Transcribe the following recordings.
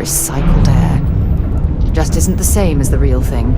Recycled air. Just isn't the same as the real thing.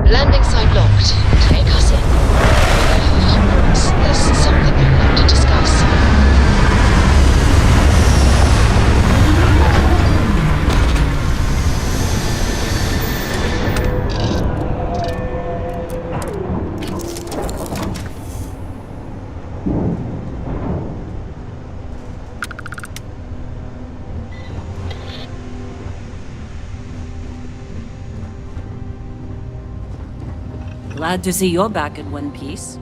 Landing site locked. Take us in. There's something I'd like to discuss. Glad to see you're back in one piece.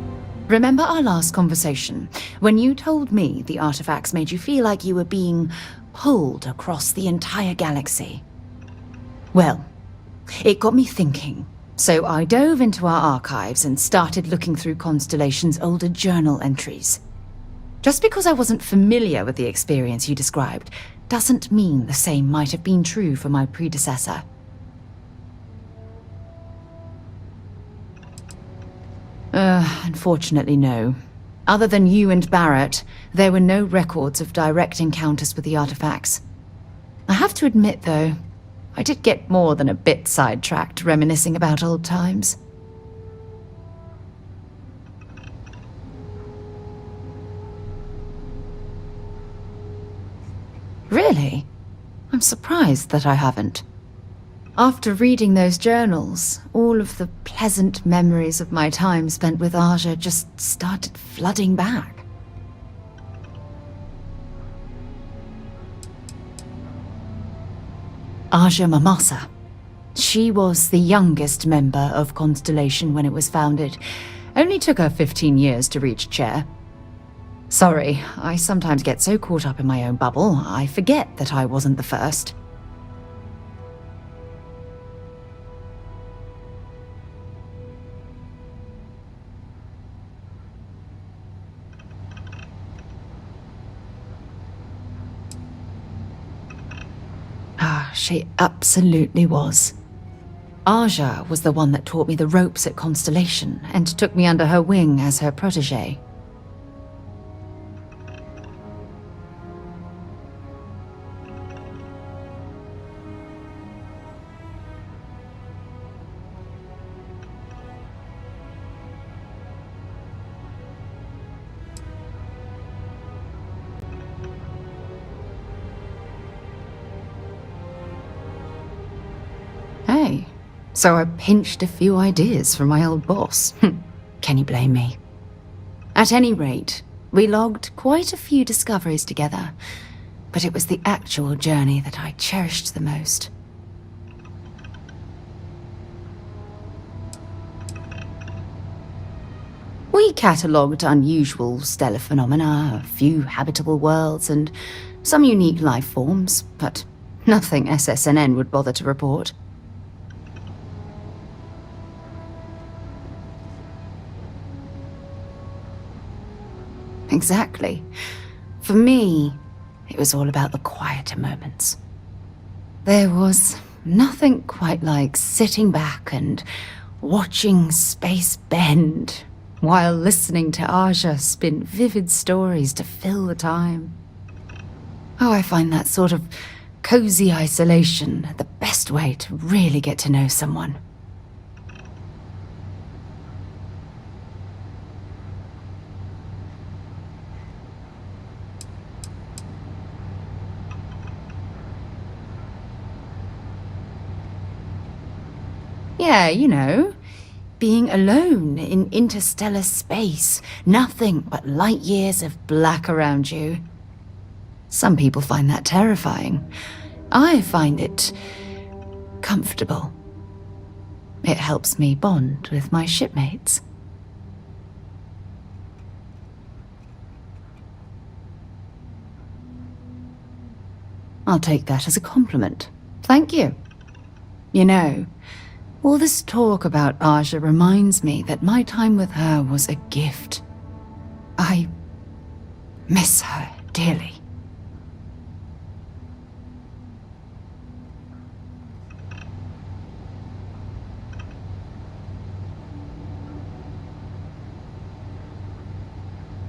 Remember our last conversation, when you told me the artifacts made you feel like you were being pulled across the entire galaxy? Well, it got me thinking, so I dove into our archives and started looking through Constellation's older journal entries. Just because I wasn't familiar with the experience you described, doesn't mean the same might have been true for my predecessor. Unfortunately, no. Other than you and Barrett, there were no records of direct encounters with the artifacts. I have to admit, though, I did get more than a bit sidetracked reminiscing about old times. Really? I'm surprised that I haven't. After reading those journals, all of the pleasant memories of my time spent with Aja just started flooding back. Aja Mamasa. She was the youngest member of Constellation when it was founded. Only took her 15 years to reach chair. Sorry, I sometimes get so caught up in my own bubble, I forget that I wasn't the first. She absolutely was. Aja was the one that taught me the ropes at Constellation and took me under her wing as her protege. Hey, so I pinched a few ideas from my old boss. Can you blame me? At any rate, we logged quite a few discoveries together, but it was the actual journey that I cherished the most. We catalogued unusual stellar phenomena, a few habitable worlds, and some unique life forms, but nothing SSNN would bother to report. Exactly. For me, it was all about the quieter moments. There was nothing quite like sitting back and watching space bend while listening to Aja spin vivid stories to fill the time. Oh, I find that sort of cozy isolation the best way to really get to know someone. Yeah, you know, being alone in interstellar space, nothing but light years of black around you. Some people find that terrifying. I find it comfortable. It helps me bond with my shipmates. I'll take that as a compliment. Thank you. You know, all this talk about Aja reminds me that my time with her was a gift. I miss her dearly.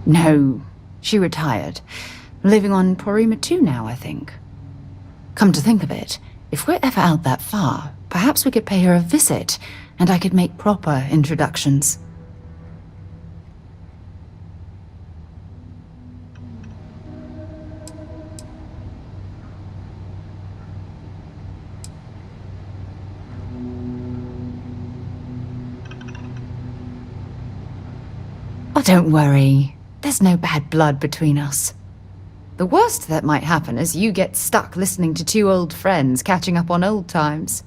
No, she retired. Living on Porima 2 now, I think. Come to think of it, if we're ever out that far, perhaps we could pay her a visit, and I could make proper introductions. Oh, don't worry. There's no bad blood between us. The worst that might happen is you get stuck listening to two old friends catching up on old times.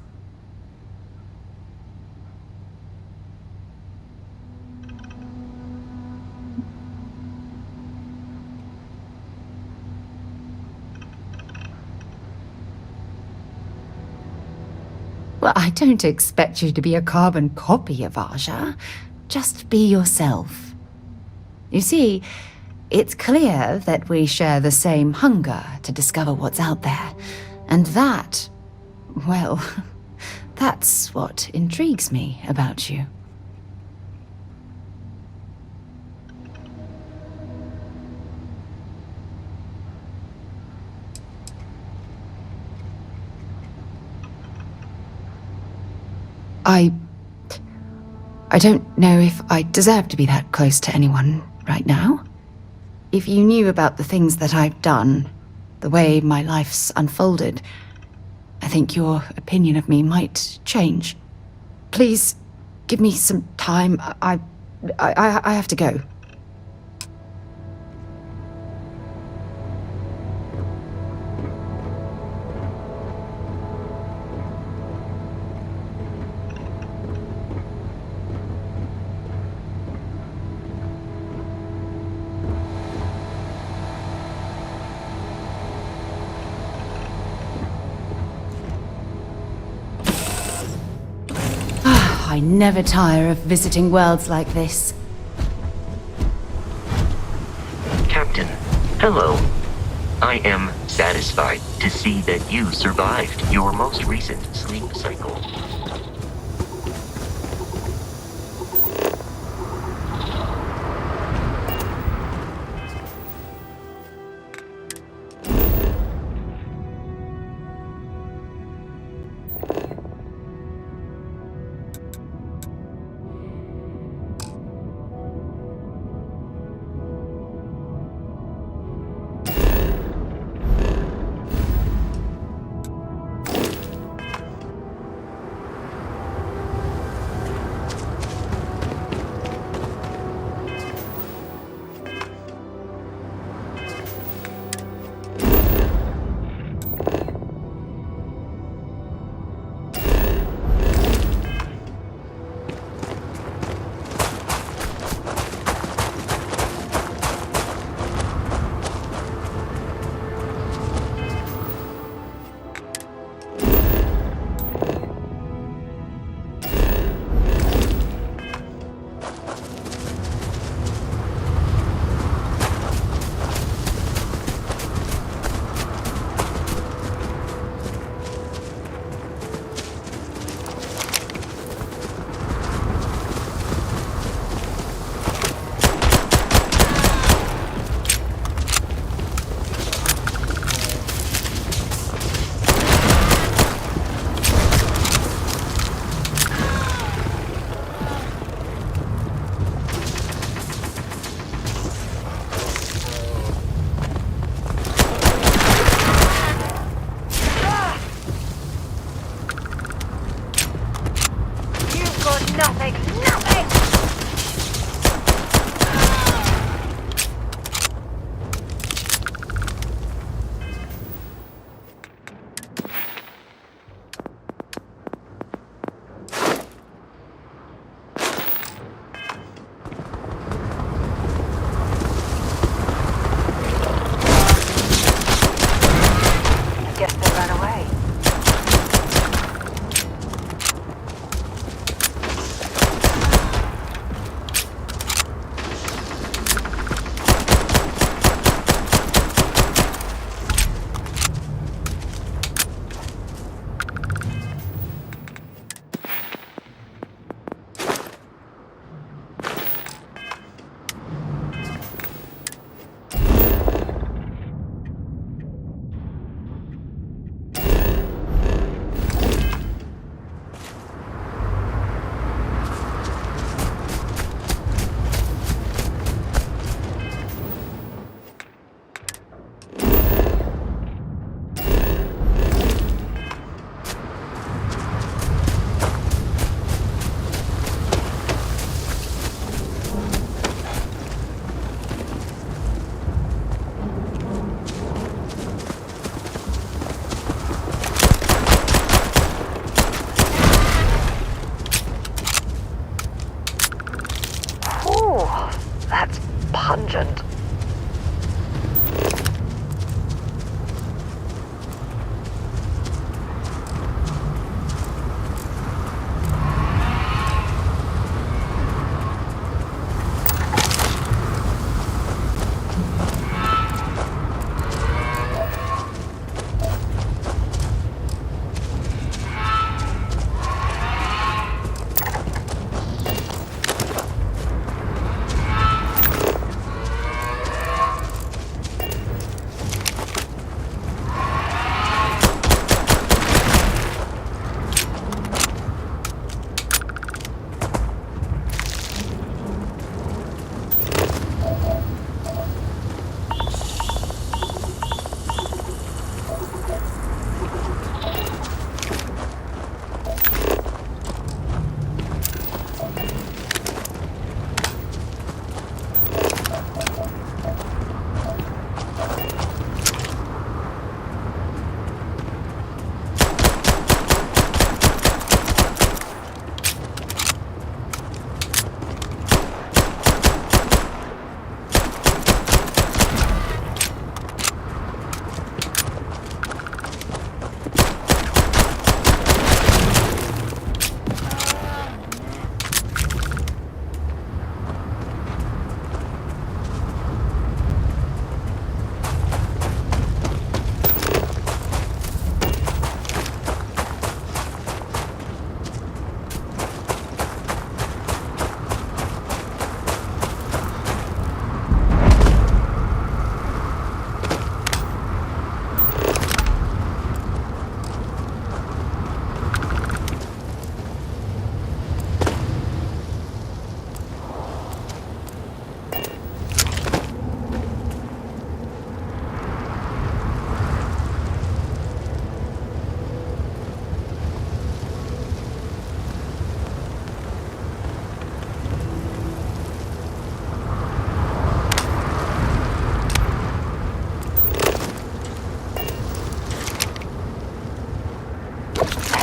Well, I don't expect you to be a carbon copy of Aja. Just be yourself. You see, it's clear that we share the same hunger to discover what's out there. And that, well, that's what intrigues me about you. I don't know if I deserve to be that close to anyone right now. If you knew about the things that I've done, the way my life's unfolded, I think your opinion of me might change. Please, give me some time. I have to go. I never tire of visiting worlds like this. Captain, hello. I am satisfied to see that you survived your most recent sleep cycle.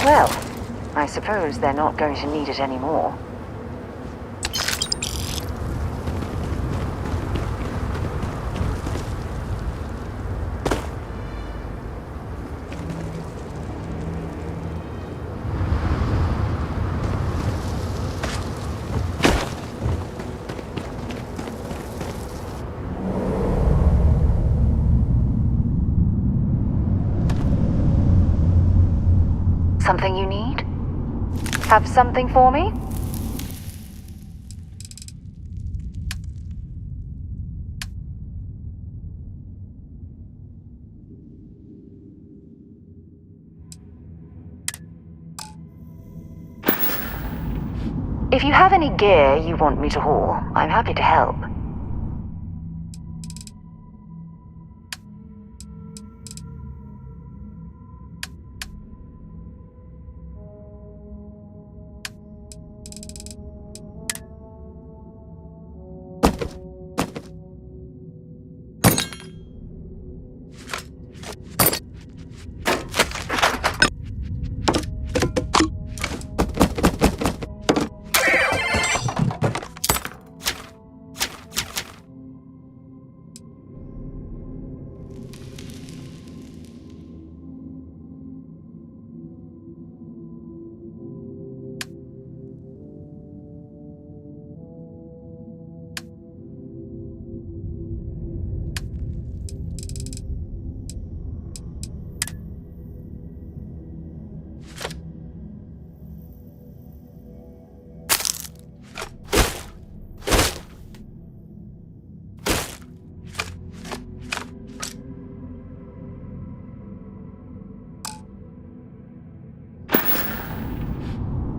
Well, I suppose they're not going to need it anymore. Something you need? Have something for me? If you have any gear you want me to haul, I'm happy to help.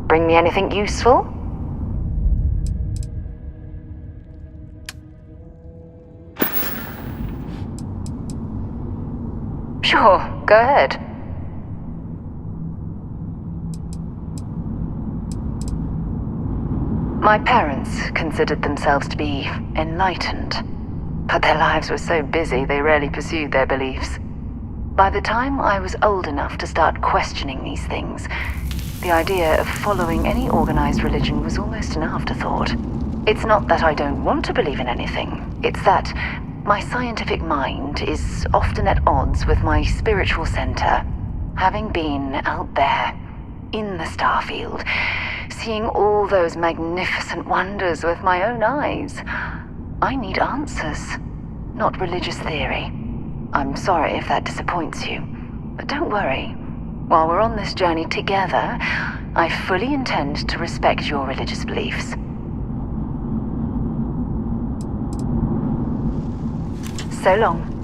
Bring me anything useful? Sure, go ahead. My parents considered themselves to be enlightened, but their lives were so busy they rarely pursued their beliefs. By the time I was old enough to start questioning these things, the idea of following any organized religion was almost an afterthought. It's not that I don't want to believe in anything, it's that my scientific mind is often at odds with my spiritual center. Having been out there, in the Starfield, seeing all those magnificent wonders with my own eyes, I need answers, not religious theory. I'm sorry if that disappoints you, but don't worry. While we're on this journey together, I fully intend to respect your religious beliefs. So long.